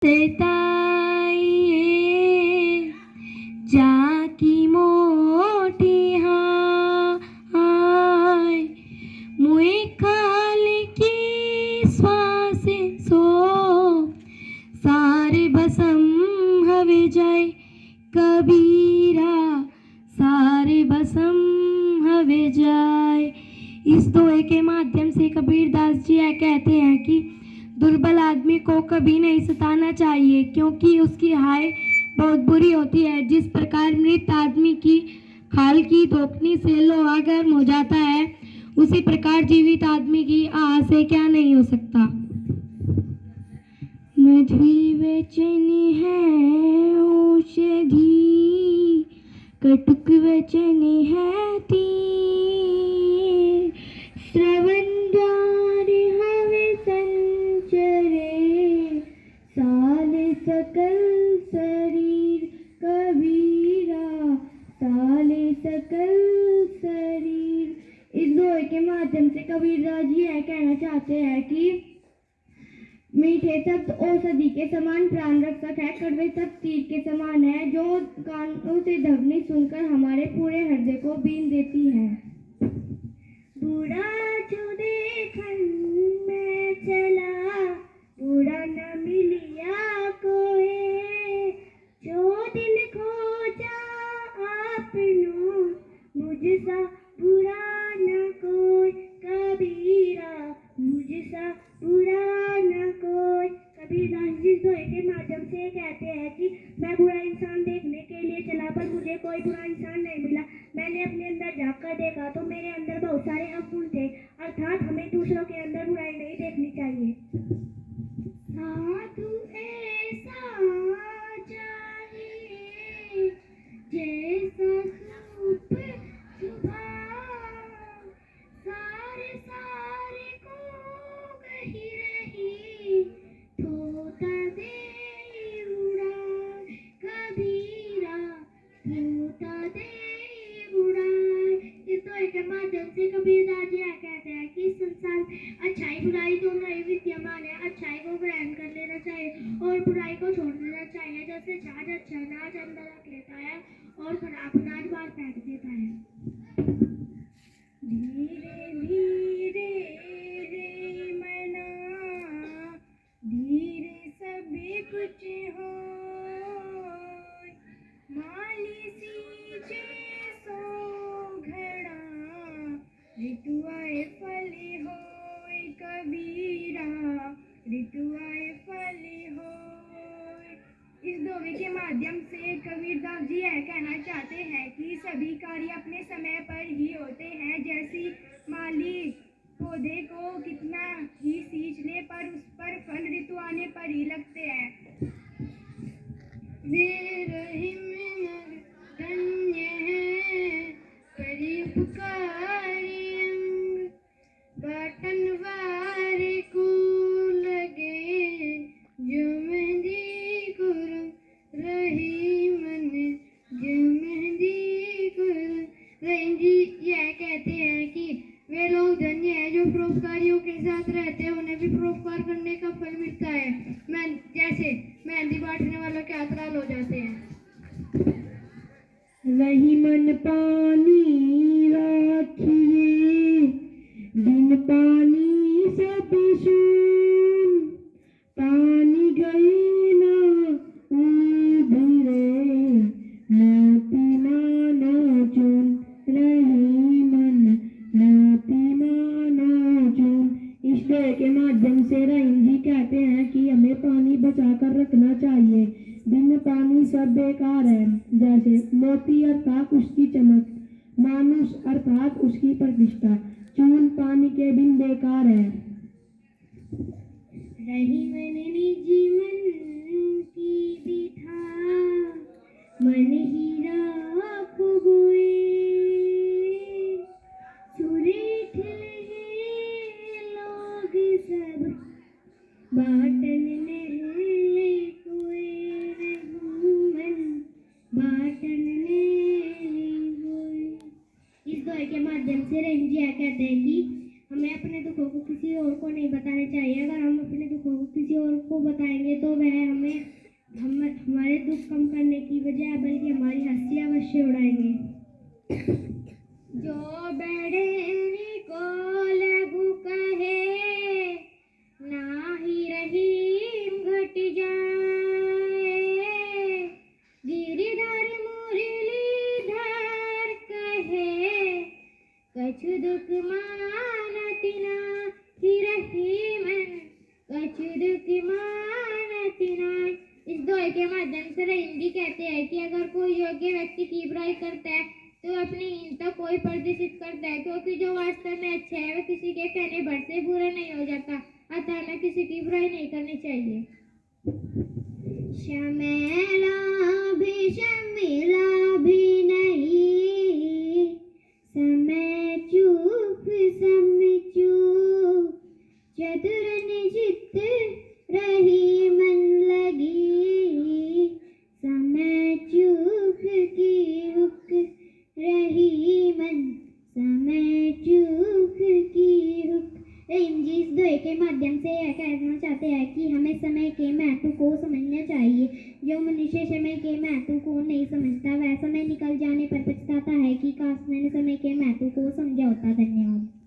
ताई जाकी मोठी हाय मुई काल की श्वासे सो सारे बसम हवे जाए कबीरा सारे बसम हवे जाए। इस दोहे के माध्यम से कबीरदास जी यह कहते हैं कि दुर्बल आदमी को कभी नहीं सताना चाहिए क्योंकि उसकी हाय बहुत बुरी होती है। जिस प्रकार मृत आदमी की खाल की धोखनी से लोहा गर्म हो जाता है, उसी प्रकार जीवित आदमी की आह से क्या नहीं हो सकता। मधुरी बेचैनी है औषधि, कटुक बेचैनी है तीर, श्रवण द्वार हवे संचरे, साले सकल शरीर कबीरा, साले सकल शरीर। इस दोहे के माध्यम से कबीरदास जी यह कहना चाहते हैं कि मीठे शब्द औषधि के समान प्राण रक्षक है, कड़वे शब्द तीर के समान है जो कानों से ध्वनि सुनकर हमारे पूरे हृदय को बीन देती है। बूढ़ा जो देखन में चला, बूढ़ा न मिलिया कोई, जो दिल खोजा आपनो, मुझसा बुरा न कोई कबीरा, मुझसा बुरा न कोई। कबीरदास जी दोहे के माध्यम से कहते हैं कि मैं बुरा इंसान देखने के लिए चला पर मुझे कोई बुरा इंसान नहीं मिला। मैंने अपने अंदर झांककर देखा तो मेरे अंदर बहुत सारे अवगुण थे। अर्थात हमें दूसरों के अंदर बुराई नहीं देखनी चाहिए। साधु ऐसा चाहिए जैसा सूप सुबह, सारे सारे को कही रही, थोता दे उड़ा कबीरा, थोता दे उड़ा। इस दोहे के माध्यम से कबीरदास जी कहते हैं कि संसार अच्छाई बुराई दोनों ही विद्यमान है। अच्छाई को ग्रहण कर लेना चाहिए और बुराई को छोड़ देना चाहिए। जैसे जहाज अच्छा नाज अंदर रख लेता है और खराब नाज बाहर फेंक देता है। धीरे धीरे रे मना, धीरे सभी कुछ हो, माली सींचे सो घड़ा, ऋतुआए फली होय कबीरा, ऋतुआए फली होय। इस दोहे के माध्यम से कबीरदास जी यह कहना चाहते हैं कि सभी कार्य अपने समय पर ही होते हैं। जैसी माली पौधे को कितना ही सींच ले पर उस पर फल ऋतु आने पर ही लगते हैं। वे रहीम धन्य है परि उपकारी अंग, बाटन वारे को लगे जो मेहंदी गुरु रही मन, जो मेहंदी गुरु रही। जी यह कहते हैं कि वे लोग धन्य है जो परोपकारियों के साथ रहते हैं, उन्हें भी परोपकार करने का फल मिलता है। जैसे मेहंदी बांटने वालों के हाथ लाल हो जाते हैं। वही मन पानी राखिए, बिन पानी सब शून, पानी गई ना उभरे, मोती मानो चून, रही मन मोती मानो चून। इस दोहे के माध्यम से रहीम जी कहते हैं कि हमें पानी बचाकर रखना चाहिए। बिन पानी सब बेकार है। जैसे मोती अर्थात उसकी चमक, मानुष अर्थात उसकी प्रतिष्ठा, चून पानी के बिन बेकार है। रही मन निजी मन की बिठा, मन ही राख गोए, सुरे ठिलहे लोग सब, बाटन नहीं कोई रघुमन, बाटन नहीं कोई। इस दोहे के माध्यम से रहीम जी कहते हैं कि हमें अपने दुखों को किसी और को नहीं बताने चाहिए। अगर हम अपने दुखों को किसी और को बताएंगे तो वह हमारे दुख कम करने की बजाय बल्कि हमारी हंसी अवश्य उड़ाएंगे। जो बड़े को लघु कहे, नाही रहीम घट जाए। गिरधर मुरलीधर कहे, कछु दुख मानत नाही रहीमन, कछु दुख मानत नाही। इस दोहे के माध्यम से रहीम जी कहते हैं कि अगर कोई योग्य व्यक्ति की बुराई करता है तो अपनी हीनता कोई प्रदर्शित करता है, क्योंकि जो वास्तव में अच्छा है वह किसी के कहने भर से बुरा नहीं हो जाता। अतः हमें किसी की बुराई नहीं करनी चाहिए। शमेला भी नहीं, समय चूक चतुर निजित रही मन लगी। समय चूक की हुक रही मन, समय चूक की हुक। रहीम जी इस दोहे के माध्यम से यह कहना चाहते हैं कि हमें समय के महत्व को समझना चाहिए। जो मनुष्य समय के महत्व को नहीं समझता वह समय निकल जाने पर पछताता है कि काश मैंने समय के महत्व को समझा होता। धन्यवाद।